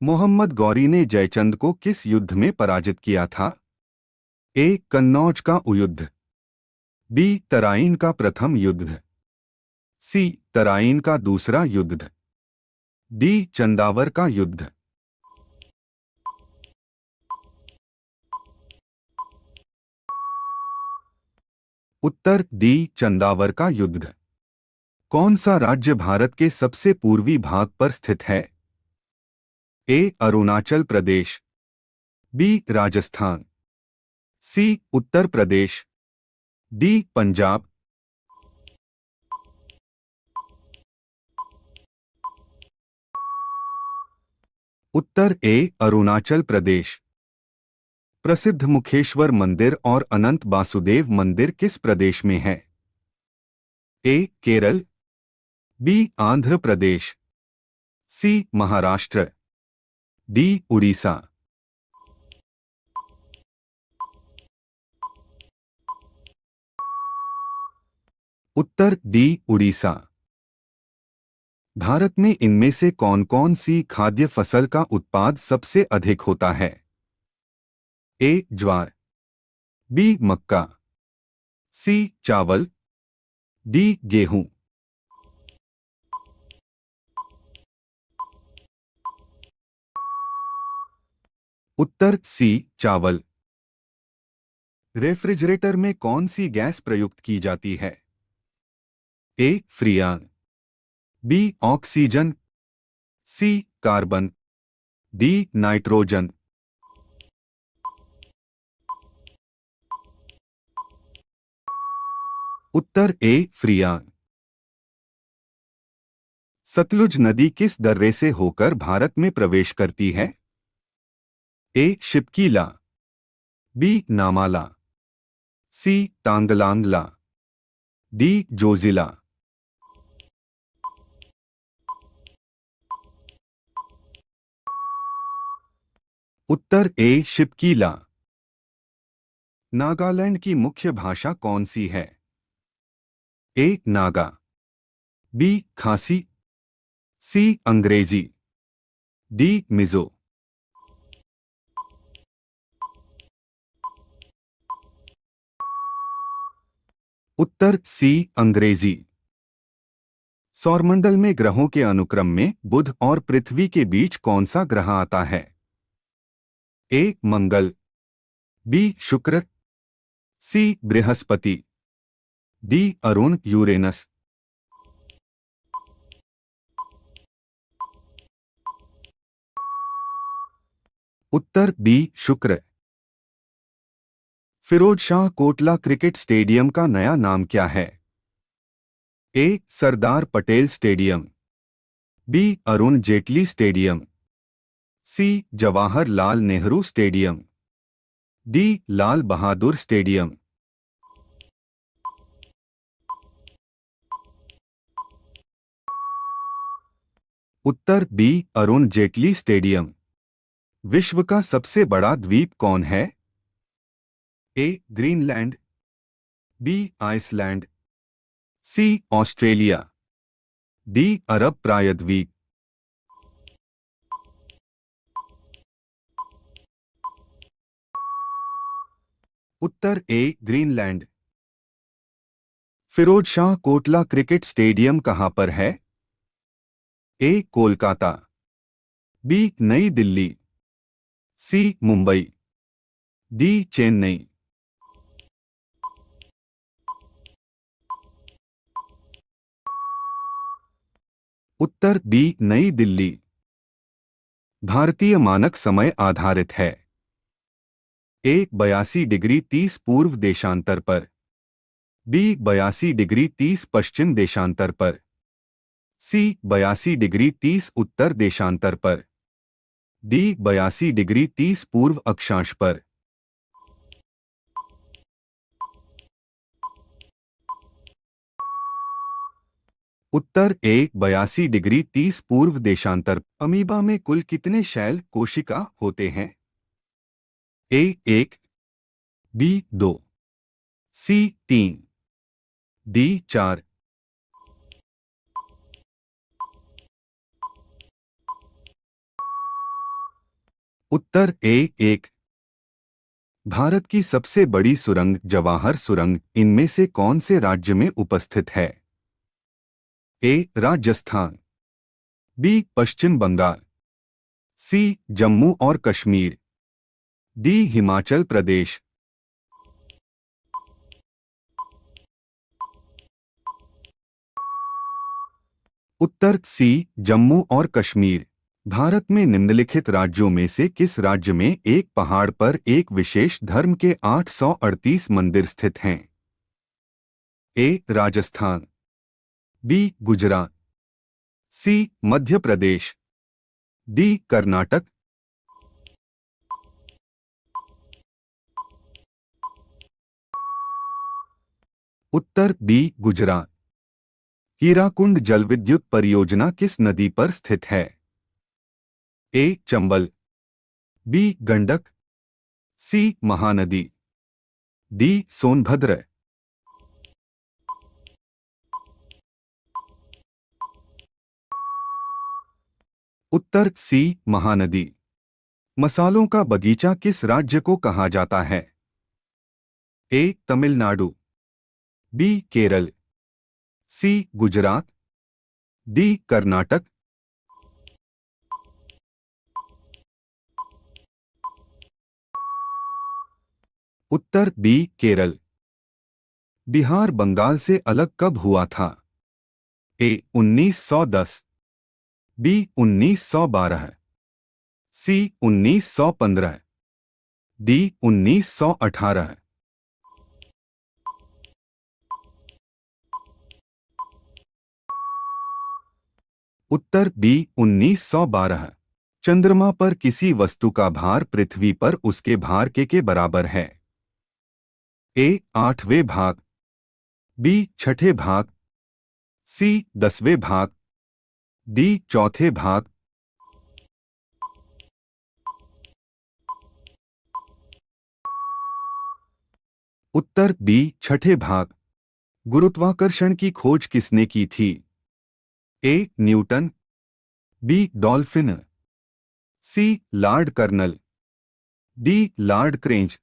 मोहम्मद गौरी ने जयचंद को किस युद्ध में पराजित किया था? ए. कन्नौज का युद्ध। बी. तराइन का प्रथम युद्ध। सी. तराइन का दूसरा युद्ध। डी. चंदावर का युद्ध। उत्तर डी. चंदावर का युद्ध। कौन सा राज्य भारत के सबसे पूर्वी भाग पर स्थित है? ए. अरुणाचल प्रदेश। बी. राजस्थान। सी. उत्तर प्रदेश। डी. पंजाब। उत्तर ए. अरुणाचल प्रदेश। प्रसिद्ध मुखेश्वर मंदिर और अनंत वासुदेव मंदिर किस प्रदेश में है? ए. केरल। बी. आंध्र प्रदेश। सी. महाराष्ट्र। डी. उड़ीसा। उत्तर डी. उड़ीसा। भारत में इनमें से कौन कौन सी खाद्य फसल का उत्पाद सबसे अधिक होता है? ए. ज्वार। बी. मक्का। सी. चावल। डी. गेहूं। उत्तर सी. चावल। रेफ्रिजरेटर में कौन सी गैस प्रयुक्त की जाती है? ए. फ्रियान। बी. ऑक्सीजन। सी. कार्बन। डी. नाइट्रोजन। उत्तर ए. फ्रियान। सतलुज नदी किस दर्रे से होकर भारत में प्रवेश करती है? ए. शिपकीला। बी. नामाला। सी. तांगलांगला। डी. जोजिला। उत्तर ए. शिपकीला। नागालैंड की मुख्य भाषा कौन सी है? ए. नागा। बी. खासी। सी. अंग्रेजी। डी. मिजो। उत्तर सी. अंग्रेजी। सौरमंडल में ग्रहों के अनुक्रम में बुध और पृथ्वी के बीच कौन सा ग्रह आता है? A. Mangal. B. Shukra. C. Brihaspati. D. Arun Uranus. उत्तर B. Shukra. Feroz Shah Kotla cricket stadium का नया नाम क्या है? A. Sardar Patel stadium. B. Arun Jaitley stadium. C. Jawaharlal Nehru stadium. D. Lal Bahadur stadium. उत्तर बी. अरुण जेटली स्टेडियम। विश्व का सबसे बड़ा द्वीप कौन है? A. Greenland. B. Iceland. C. Australia. D. अरब प्रायद्वीप। उत्तर A. Greenland. Feroz Shah Kotla cricket stadium कहां पर है? ए. कोलकाता। बी. नई दिल्ली। सी. मुंबई। डी. चेन्नई। उत्तर बी. नई दिल्ली। भारतीय मानक समय आधारित है। ए. 82 डिग्री 30 पूर्व देशांतर पर। बी. 82 डिग्री 30 पश्चिम देशांतर पर। सी. 82 डिग्री 30 उत्तर देशांतर पर। डी. 82 डिग्री 30 पूर्व अक्षांश पर। उत्तर ए. 82 डिग्री 30 पूर्व देशांतर। अमीबा में कुल कितने शैल कोशिका होते हैं? ए. 1। बी. 2। सी. 3। डी. 4। उत्तर ए एक। भारत की सबसे बड़ी सुरंग जवाहर सुरंग इनमें से कौन से राज्य में उपस्थित है? ए राजस्थान, बी पश्चिम बंगाल, सी जम्मू और कश्मीर, डी हिमाचल प्रदेश। उत्तर सी जम्मू और कश्मीर। भारत में निम्नलिखित राज्यों में से किस राज्य में एक पहाड़ पर एक विशेष धर्म के 838 मंदिर स्थित हैं? ए राजस्थान, बी गुजरात, सी मध्य प्रदेश, डी कर्नाटक। उत्तर बी गुजरात। हीराकुंड जलविद्युत परियोजना किस नदी पर स्थित है? ए चंबल, बी गंडक, सी महानदी, डी सोनभद्र। उत्तर सी महानदी। मसालों का बगीचा किस राज्य को कहा जाता है? ए तमिलनाडु, बी केरल, सी गुजरात, डी कर्नाटक। उत्तर बी केरल। बिहार बंगाल से अलग कब हुआ था? ए 1910, बी 1912, सी 1915, डी 1918। उत्तर बी 1912। चंद्रमा पर किसी वस्तु का भार पृथ्वी पर उसके भार के बराबर है? ए 8वें भाग, बी 6ठे भाग, सी 10वें भाग, डी 4थे भाग। उत्तर बी 6ठे भाग। गुरुत्वाकर्षण की खोज किसने की थी? A Newton, B dolphin, C lord colonel, D lord क्रेंज।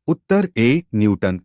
उत्तर ए न्यूटन।